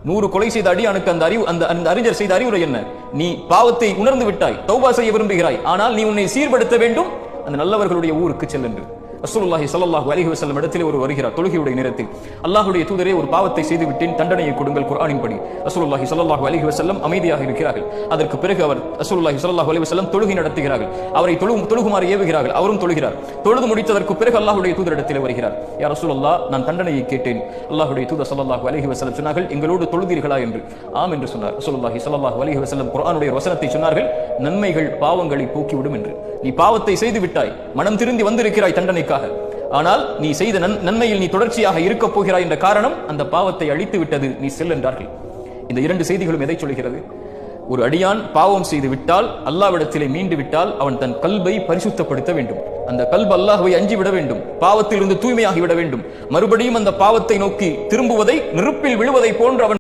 100 கொலை செய்த அடியானுக்கு அந்த அறிஞர் செய்த அறிவுரை என்ன? நீ பாவத்தை உணர்ந்து விட்டாய், தௌபா செய்ய விரும்புகிறாய், ஆனால் நீ உன்னை சீர்படுத்த வேண்டும், அந்த நல்லவர்களுடைய ஊருக்கு செல் என்று. ரசூலுல்லாஹி ஸல்லல்லாஹு அலைஹி வஸல்லம் இடத்திலே ஒரு வருகிறார் தொழுகையுடைய நேரத்தில். அல்லாஹ்வுடைய தூதரே, ஒரு பாவத்தை செய்து விட்டேன், தண்டனையை கொடுங்கள் குர்ஆனின் படி. ரசூலுல்லாஹி ஸல்லல்லாஹு அலைஹி வஸல்லம் அமைதியாக இருக்கிறார்கள். அதற்கு பிறகு அவர் ரசூலுல்லாஹி ஸல்லல்லாஹு அலைஹி வஸல்லம் தொழுகை நடத்துகிறார்கள். அவரை தொழுகுமாறு ஏவுகிறார்கள். அவரும் தொழுகிறார். தொழுது முடித்ததற்கு பிறகு அல்லாஹ்வுடைய தூதரிடத்திலே வருகிறார். யா ரசூலல்லாஹ், நான் தண்டனையை கேட்டேன். அல்லாஹ்வுடைய தூதர் ஸல்லல்லாஹு அலைஹி வஸல்லம் சொன்னார்கள், எங்களோடு தொழுதீர்களா என்று. ஆம் என்று சொன்னார். ரசூலுல்லாஹி ஸல்லல்லாஹு அலைஹி வஸல்லம் குர்ஆனுடைய வசனத்தை சொன்னார்கள், நன்மைகள் பாவங்களை போக்கிவிடும் என்று. நீ பாவத்தை செய்து விட்டாய், மனம் திருந்தி வந்திருக்கிறாய் தண்டனைக்காக, ஆனால் நீ செய்த நன்மையில் நீ தொடர்ச்சியாக இருக்க போகிறாய் என்ற காரணம் அந்த பாவத்தை அழித்து விட்டது, நீ செல் என்றார்கள். இந்த 2 செய்திகளும் எதை சொல்கிறது? ஒரு அடியான் பாவம் செய்து விட்டால், அல்லாஹ்விடத்திலே மீண்டு விட்டால், அவன் தன் கல்பை பரிசுத்தப்படுத்த வேண்டும். அந்த கல்பு அல்லாஹ்வை அஞ்சி விட வேண்டும், பாவத்தில் இருந்து தூய்மையாகி விட வேண்டும். மறுபடியும் அந்த பாவத்தை நோக்கி திரும்புவதை நெருப்பில் விழுவதை போன்று அவன்